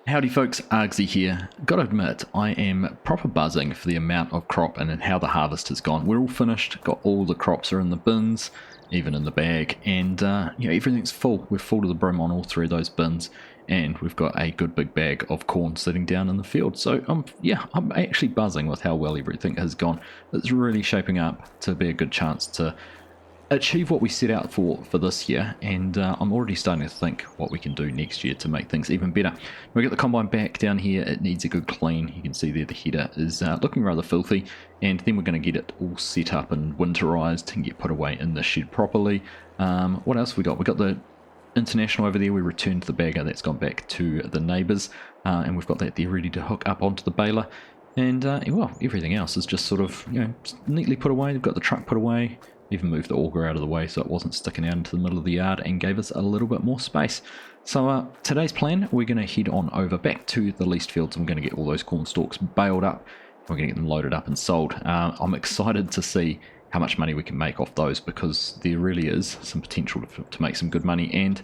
Howdy folks, Argsy here. Gotta admit, I am proper buzzing for the amount of crop and how the harvest has gone. We're all finished, got all the crops are in the bins, even in the bag, and everything's full. We're full to the brim on all three of those bins, and we've got a good big bag of corn sitting down in the field. So I'm actually buzzing with how well everything has gone. It's really shaping up to be a good chance to achieve what we set out for this year, and I'm already starting to think what we can do next year to make things even better. We get the combine back down here. It needs a good clean. You can see there the header is looking rather filthy, and then we're going to get it all set up and winterized and get put away in the shed properly. What else we got? We got the International over there. We returned the bagger. That's gone back to the neighbours, and we've got that there ready to hook up onto the baler. And well, everything else is just sort of neatly put away. We've got the truck put away. Even moved the auger out of the way so it wasn't sticking out into the middle of the yard and gave us a little bit more space. So today's plan, we're going to head on over back to the leased fields. I'm going to get all those corn stalks baled up. We're going to get them loaded up and sold. I'm excited to see how much money we can make off those, because there really is some potential to make some good money. And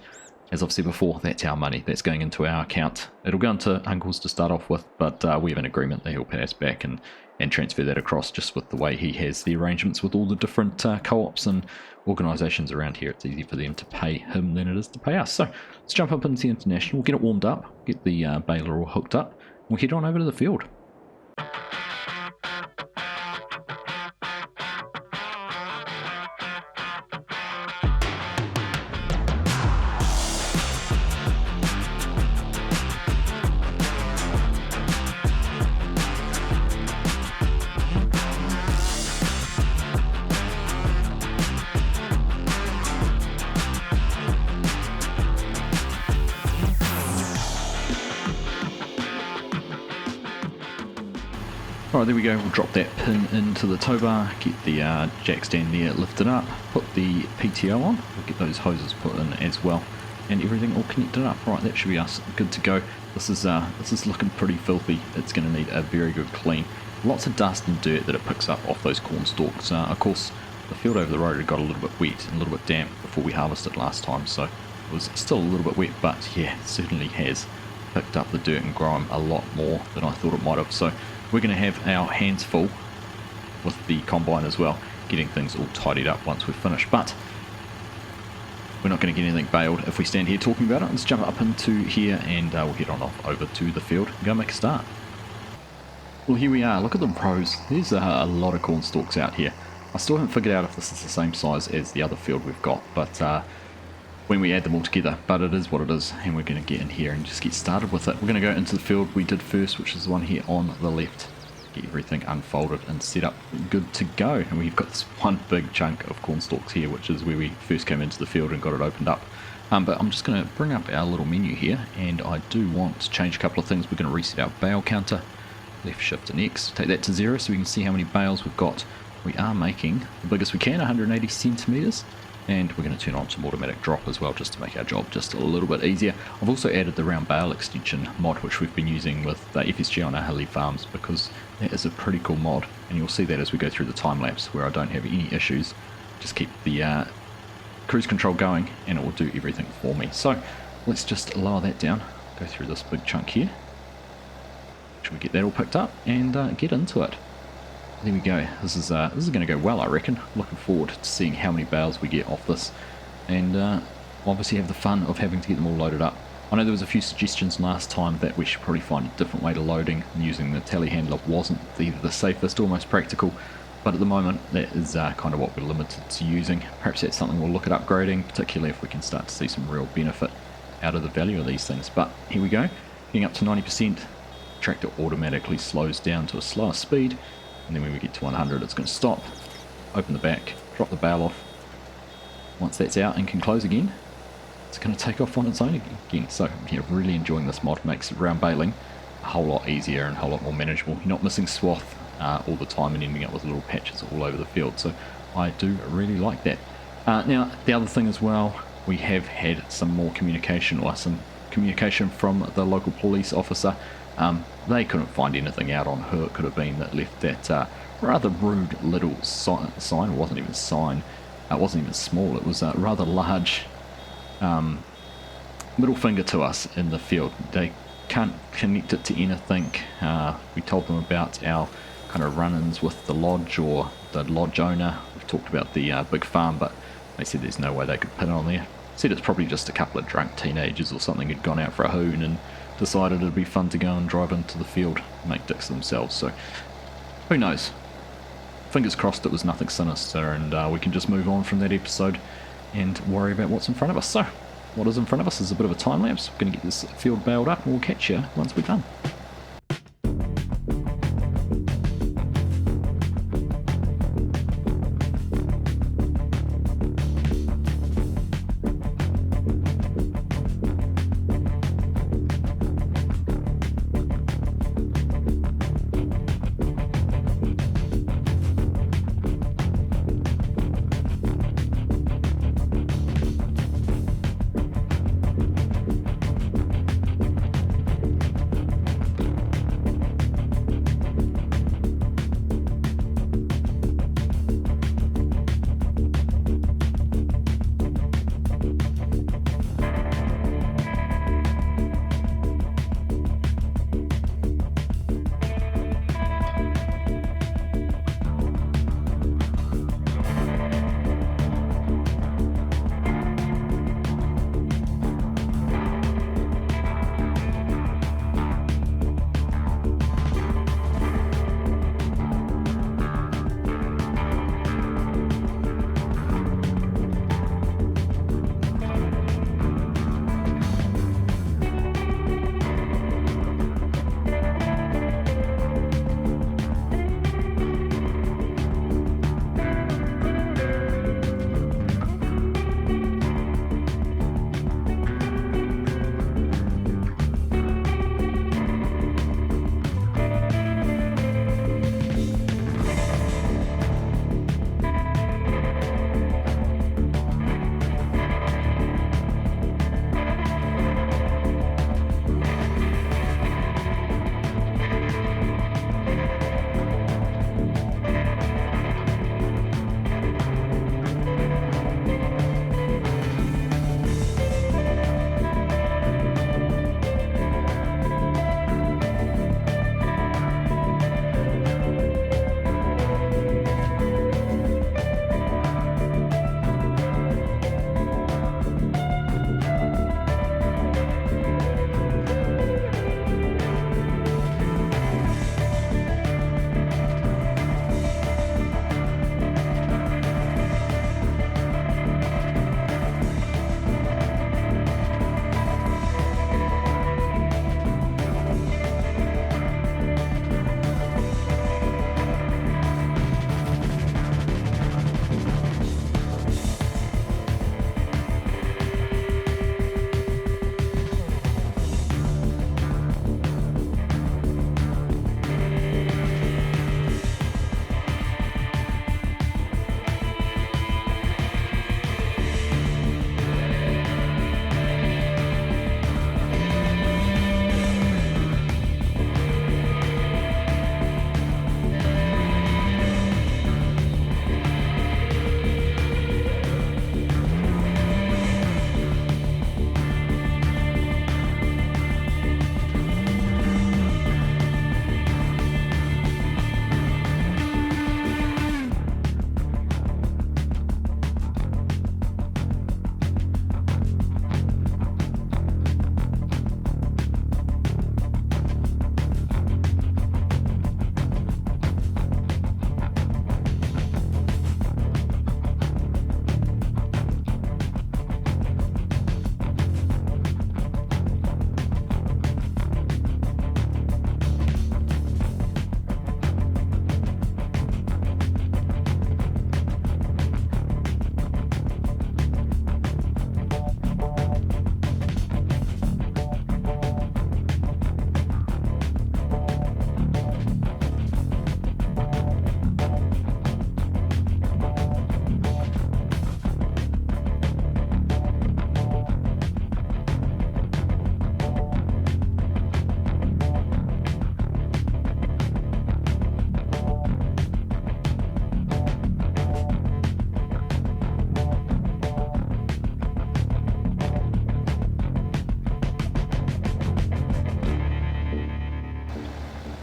as I've said before, that's our money. That's going into our account. It'll go into Uncle's to start off with, but we have an agreement that he'll pay us back and transfer that across, just with the way he has the arrangements with all the different co-ops and organisations around here. It's easy for them to pay him than it is to pay us. So let's jump up into the International, get it warmed up, get the baler all hooked up, and we'll head on over to the field. Alright, there we go. We'll drop that pin into the tow bar, get the jack stand there lifted up, put the PTO on, we'll get those hoses put in as well, and everything all connected up. Right, that should be us good to go. This is looking pretty filthy. It's going to need a very good clean. Lots of dust and dirt that it picks up off those corn stalks. Of course, the field over the road had got a little bit wet and a little bit damp before we harvested last time, so it was still a little bit wet, but yeah, it certainly has picked up the dirt and grime a lot more than I thought it might have. So we're going to have our hands full with the combine as well, getting things all tidied up once we've finished. But we're not going to get anything baled if we stand here talking about it. Let's jump up into here and we'll head on off over to the field and go make a start. Well, here we are. Look at the rows. There's a lot of corn stalks out here. I still haven't figured out if this is the same size as the other field we've got, but when we add them all together, but it is what it is, and we're going to get in here and just get started with it. We're going to go into the field we did first, which is the one here on the left, get everything unfolded and set up good to go. And we've got this one big chunk of corn stalks here, which is where we first came into the field and got it opened up. But I'm just going to bring up our little menu here, and I do want to change a couple of things. We're going to reset our bale counter, left shift and X, take that to 0 so we can see how many bales we've got. We are making the biggest we can, 180 centimetres. And we're going to turn on some automatic drop as well, just to make our job just a little bit easier. I've also added the round bale extension mod, which we've been using with the FSG on our hilly farms, because that is a pretty cool mod, and you'll see that as we go through the time-lapse, where I don't have any issues. Just keep the cruise control going and it will do everything for me. So let's just lower that down, go through this big chunk here. Should we get that all picked up and get into it? There we go. This is going to go well, I reckon. Looking forward to seeing how many bales we get off this, and obviously have the fun of having to get them all loaded up. I know there was a few suggestions last time that we should probably find a different way to loading. Using the telehandler wasn't either the safest or most practical, but at the moment that is kind of what we're limited to using. Perhaps that's something we'll look at upgrading, particularly if we can start to see some real benefit out of the value of these things. But here we go, getting up to 90%. Tractor automatically slows down to a slower speed. And then when we get to 100, it's going to stop, open the back, drop the bale off. Once that's out and can close again, it's going to take off on its own again. So yeah, really enjoying this mod. Makes round baling a whole lot easier and a whole lot more manageable. You're not missing swath all the time and ending up with little patches all over the field. So I do really like that. Now, the other thing as well, we have had some more communication, or some communication from the local police officer. They couldn't find anything out on who it could have been that left that rather rude little sign. It wasn't even a sign. It wasn't even small. It was a rather large middle finger to us in the field. They can't connect it to anything. We told them about our kind of run-ins with the lodge or the lodge owner. We've talked about the big farm, but they said there's no way they could pin it on there. Said it's probably just a couple of drunk teenagers or something who'd gone out for a hoon and decided it'd be fun to go and drive into the field and make dicks themselves. So who knows? Fingers crossed it was nothing sinister, and we can just move on from that episode and worry about what's in front of us. So what is in front of us is a bit of a time lapse. We're going to get this field baled up and we'll catch you once we're done.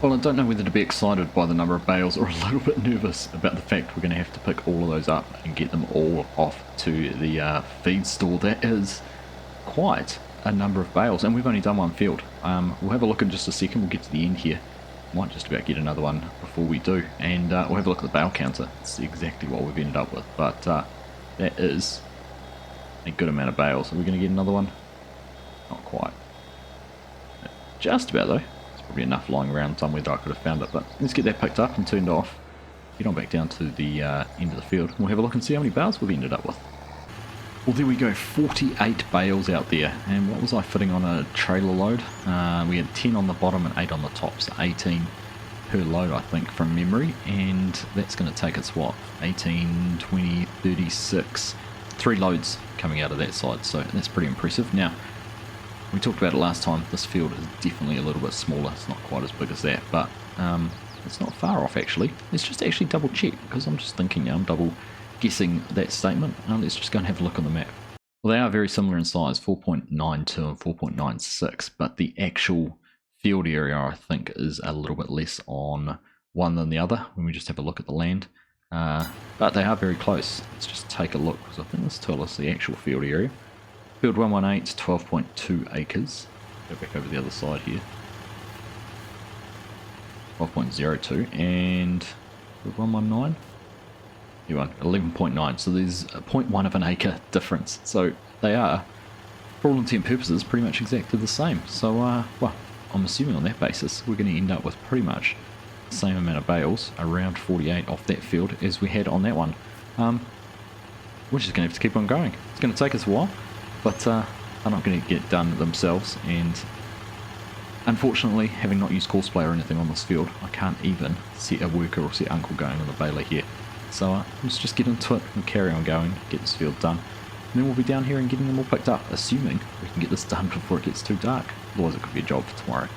Well, I don't know whether to be excited by the number of bales or a little bit nervous about the fact we're going to have to pick all of those up and get them all off to the feed store. That is quite a number of bales, and we've only done one field. We'll have a look in just a second. We'll get to the end here. Might just about get another one before we do, and we'll have a look at the bale counter. It's exactly what we've ended up with, but that is a good amount of bales. Are we going to get another one? Not quite. Just about though. Probably enough lying around somewhere that I could have found it, but let's get that picked up and turned off, get on back down to the end of the field, and we'll have a look and see how many bales we've ended up with. Well, there we go, 48 bales out there, and what was I fitting on a trailer load? We had 10 on the bottom and 8 on the top, so 18 per load I think from memory, and that's going to take us what, 18, 20, 36, 3 loads coming out of that side, so that's pretty impressive. Now, we talked about it last time, this field is definitely a little bit smaller, it's not quite as big as that, but it's not far off actually. Let's just actually double check, because I'm just thinking now, I'm double guessing that statement. Let's just go and have a look on the map. Well, they are very similar in size, 4.92 and 4.96, but the actual field area I think is a little bit less on one than the other when we just have a look at the land. But they are very close. Let's just take a look, because I think this tells us the actual field area. Field 118, 12.2 acres. Go back over the other side here. 12.02, and field 119. You want 11.9, so there's a 0.1 of an acre difference. So they are, for all intent and purposes, pretty much exactly the same. So, well, I'm assuming on that basis we're going to end up with pretty much the same amount of bales, around 48 off that field, as we had on that one. We're just going to have to keep on going. It's going to take us a while, but they're not going to get done themselves, and unfortunately, having not used Courseplay or anything on this field, I can't even set a worker or set Uncle going on the baler here. So let's just get into it and carry on going, get this field done, and then we'll be down here and getting them all picked up, assuming we can get this done before it gets too dark. Otherwise it could be a job for tomorrow.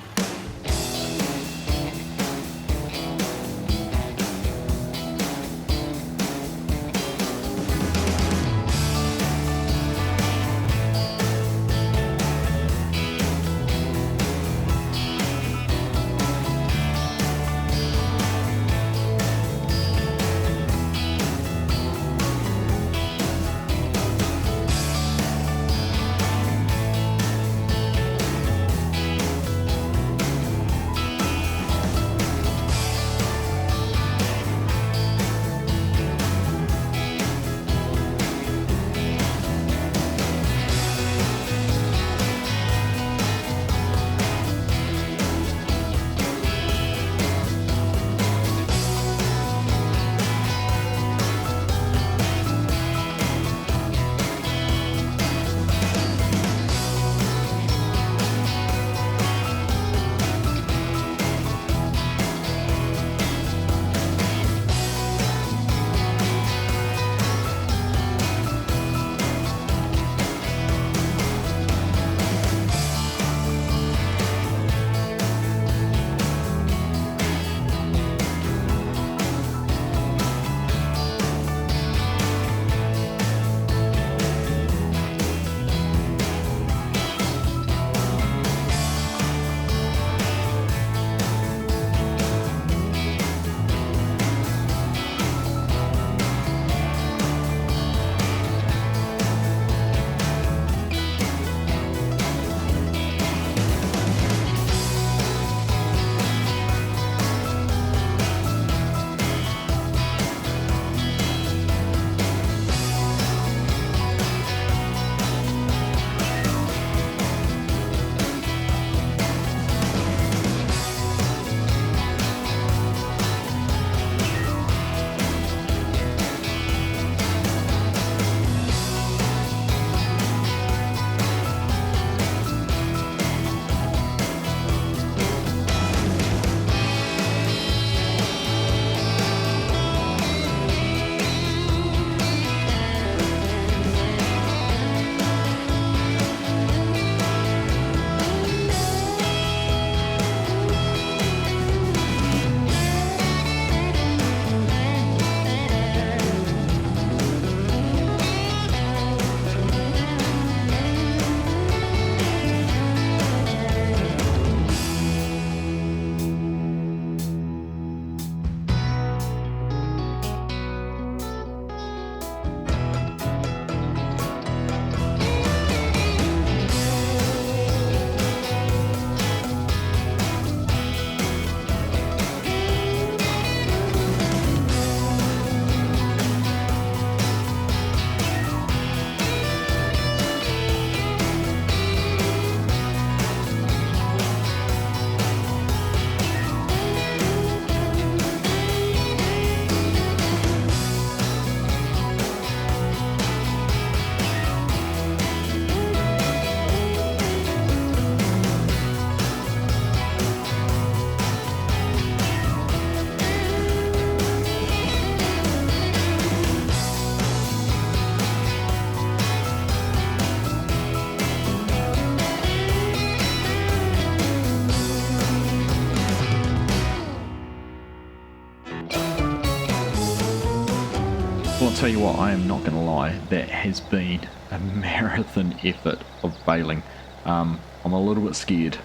Well, I'll tell you what, I am not going to lie, that has been a marathon effort of baling. I'm a little bit scared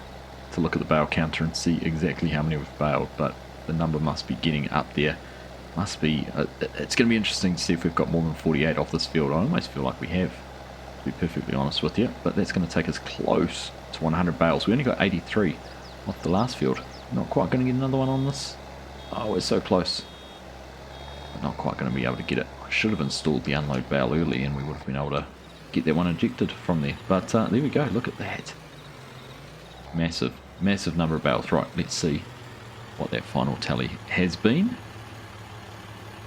to look at the bale counter and see exactly how many we've baled, but the number must be getting up there. Must be, it's going to be interesting to see if we've got more than 48 off this field. I almost feel like we have, to be perfectly honest with you, but that's going to take us close to 100 bales. We only got 83 off the last field. Not quite going to get another one on this. Oh, we're so close. But not quite going to be able to get it. I should have installed the unload bale early and we would have been able to get that one ejected from there. But there we go, look at that. Massive, massive number of bales. Right, let's see what that final tally has been.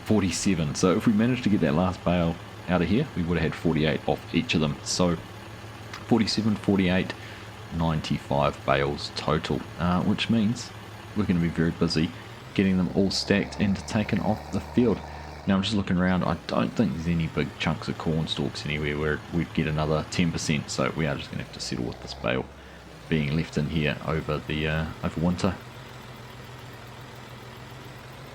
47. So if we managed to get that last bale out of here, we would have had 48 off each of them. So 47, 48, 95 bales total, which means we're going to be very busy getting them all stacked and taken off the field. Now I'm just looking around, I don't think there's any big chunks of corn stalks anywhere where we'd get another 10%, so we are just going to have to settle with this bale being left in here over the over winter.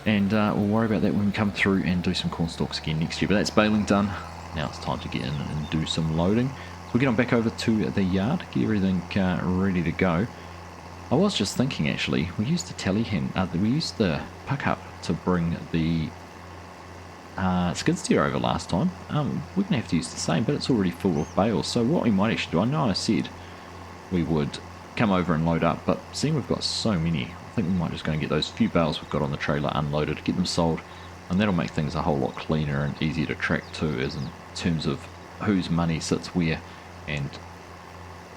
And we'll worry about that when we come through and do some corn stalks again next year. But that's baling done. Now it's time to get in and do some loading. So we'll get on back over to the yard, get everything ready to go. I was just thinking actually, we used the telehandler, we used the pickup to bring the skid steer over last time. We're going to have to use the same, but it's already full of bales. So what we might actually do, I know I said we would come over and load up, but seeing we've got so many, I think we might just go and get those few bales we've got on the trailer unloaded, get them sold, and that'll make things a whole lot cleaner and easier to track too, as in terms of whose money sits where and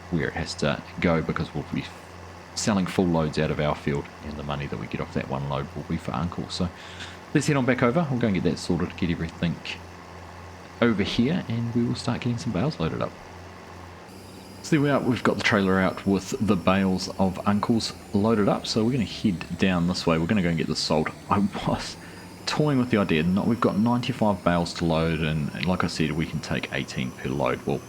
where it has to go, because we'll be selling full loads out of our field and the money that we get off that one load will be for Uncle. So let's head on back over, we'll go and get that sorted, get everything over here, and we will start getting some bales loaded up. So there we are, we've got the trailer out with the bales of Uncle's loaded up, so we're going to head down this way. We're going to go and get this sold. I was toying with the idea, we've got 95 bales to load, and like I said, we can take 18 per load. Well,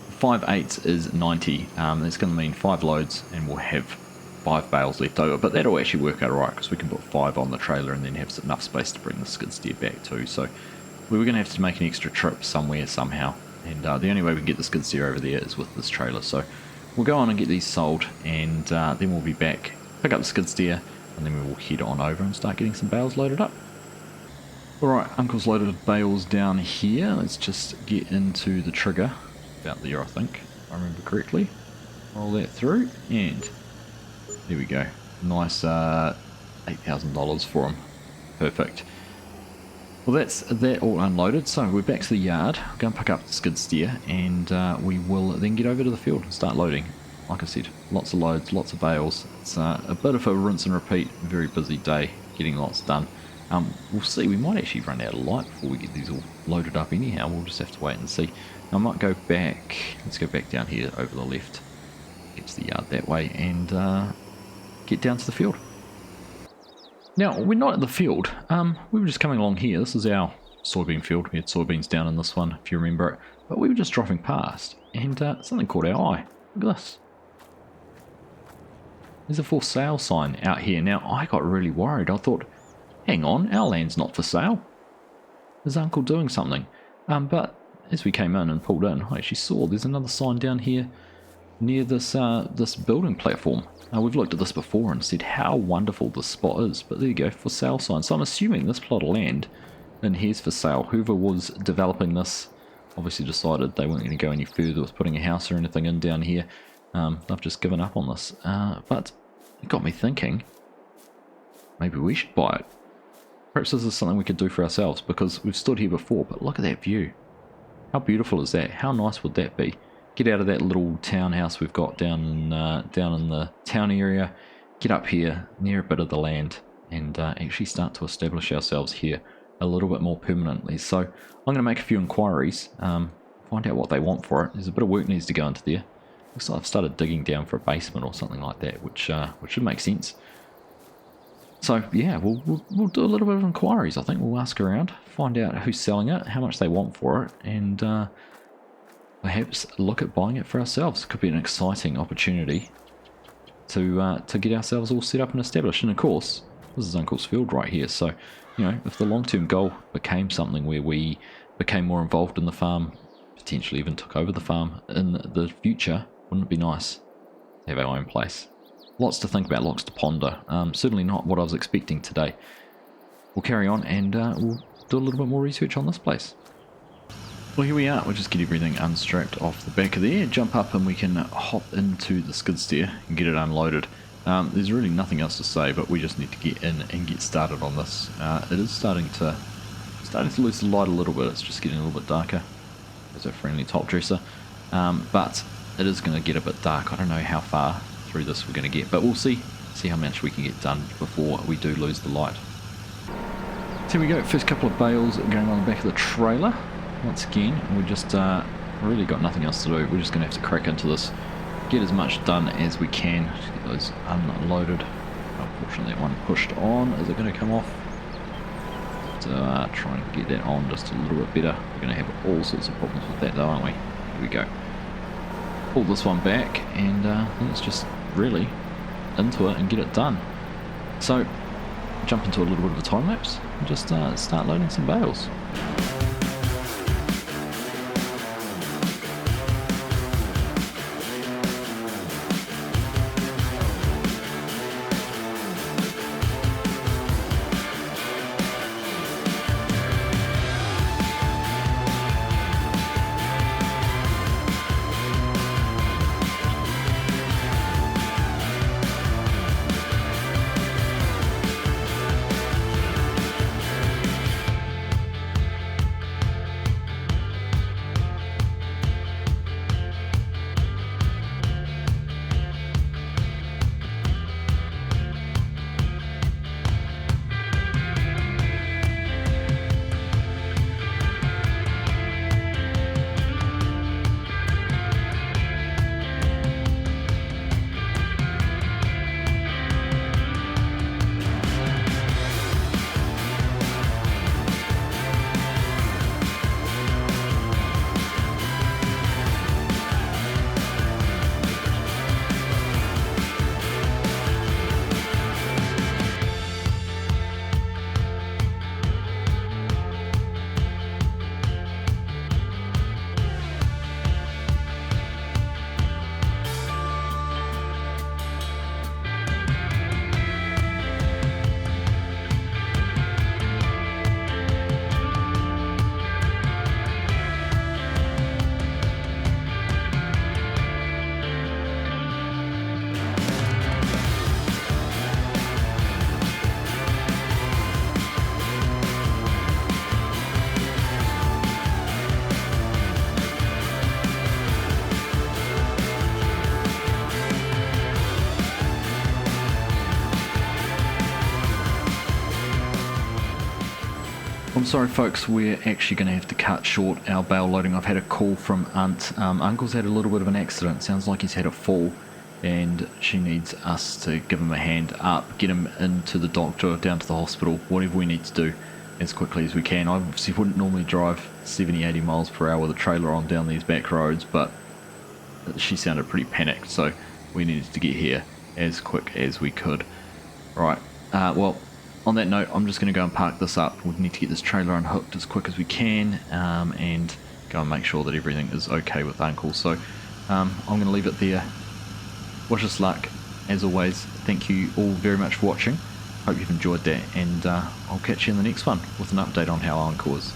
5 8s is 90, that's going to mean 5 loads and we'll have 5 bales left over, but that'll actually work out alright because we can put 5 on the trailer and then have enough space to bring the skid steer back too. So we were going to have to make an extra trip somewhere somehow, and the only way we can get the skid steer over there is with this trailer. So we'll go on and get these sold, and then we'll be back, pick up the skid steer, and then we will head on over and start getting some bales loaded up. Alright, Uncle's loaded bales down here. Let's just get into the trigger. About there, I think, if I remember correctly. Roll that through, and there we go. Nice $8,000 for them. Perfect. Well, that's that all unloaded, so we're back to the yard. Go and pick up the skid steer, and we will then get over to the field and start loading. Like I said, lots of loads, lots of bales. It's a bit of a rinse and repeat, very busy day, getting lots done. We'll see, we might actually run out of light before we get these all loaded up anyhow. We'll just have to wait and see. I might go back, let's go back down here over the left, get to the yard that way, and get down to the field. Now, we're not at the field, we were just coming along here. This is our soybean field. We had soybeans down in this one, if you remember it, but we were just dropping past, and something caught our eye. Look at this. There's a for sale sign out here. Now, I got really worried. I thought, hang on, our land's not for sale. Is Uncle doing something? But as we came in and pulled in, I actually saw there's another sign down here near this this building platform. We've looked at this before and said how wonderful this spot is, but there you go, for sale sign. So I'm assuming this plot of land in here's for sale. Whoever was developing this obviously decided they weren't going to go any further with putting a house or anything in down here. They've just given up on this. But it got me thinking, maybe we should buy it. Perhaps this is something we could do for ourselves, because we've stood here before, but look at that view. How beautiful is that? How nice would that be? Get out of that little townhouse we've got down in the town area, get up here near a bit of the land, and actually start to establish ourselves here a little bit more permanently. So I'm going to make a few inquiries, find out what they want for it. There's a bit of work needs to go into there. Looks like I've started digging down for a basement or something like that, which should make sense. So yeah, we'll do a little bit of inquiries. I think we'll ask around, find out who's selling it, how much they want for it, and perhaps look at buying it for ourselves. Could be an exciting opportunity to get ourselves all set up and established. And of course, This is Uncle's field right here. So, you know, if the long-term goal became something where we became more involved in the farm, potentially even took over the farm in the future, wouldn't it be nice to have our own place? Lots to think about, lots to ponder. Certainly not what I was expecting today. We'll carry on and we'll do a little bit more research on this place. Well, here we are. We'll just get everything unstrapped off the back of there, jump up and we can hop into the skid steer and get it unloaded. There's really nothing else to say, but we just need to get in and get started on this. It is starting to lose the light a little bit. It's just getting a little bit darker. There's a friendly top dresser, but it is going to get a bit dark. I don't know how far through this we're going to get, but we'll see how much we can get done before we do lose the light. So here we go, first couple of bales going on the back of the trailer. Once again, we just really got nothing else to do. We're just going to have to crack into this, get as much done as we can, just get those unloaded. Unfortunately that one pushed on. Is it going to come off? Try and get that on just a little bit better. We're going to have all sorts of problems with that though, aren't we? Here we go. Pull this one back and let's just really into it and get it done. So jump into a little bit of a time lapse and just start loading some bales. I'm sorry folks, we're actually going to have to cut short our bale loading. I've had a call from Aunt. Uncle's had a little bit of an accident. Sounds like he's had a fall and she needs us to give him a hand up, get him into the doctor, down to the hospital, whatever we need to do as quickly as we can. I obviously wouldn't normally drive 70-80 miles per hour with a trailer on down these back roads, but she sounded pretty panicked, so we needed to get here as quick as we could. Right, well, on that note, I'm just going to go and park this up. We need to get this trailer unhooked as quick as we can and go and make sure that everything is okay with Uncle. So I'm going to leave it there. Wish us luck. As always, thank you all very much for watching. Hope you've enjoyed that, and I'll catch you in the next one with an update on how Uncle is.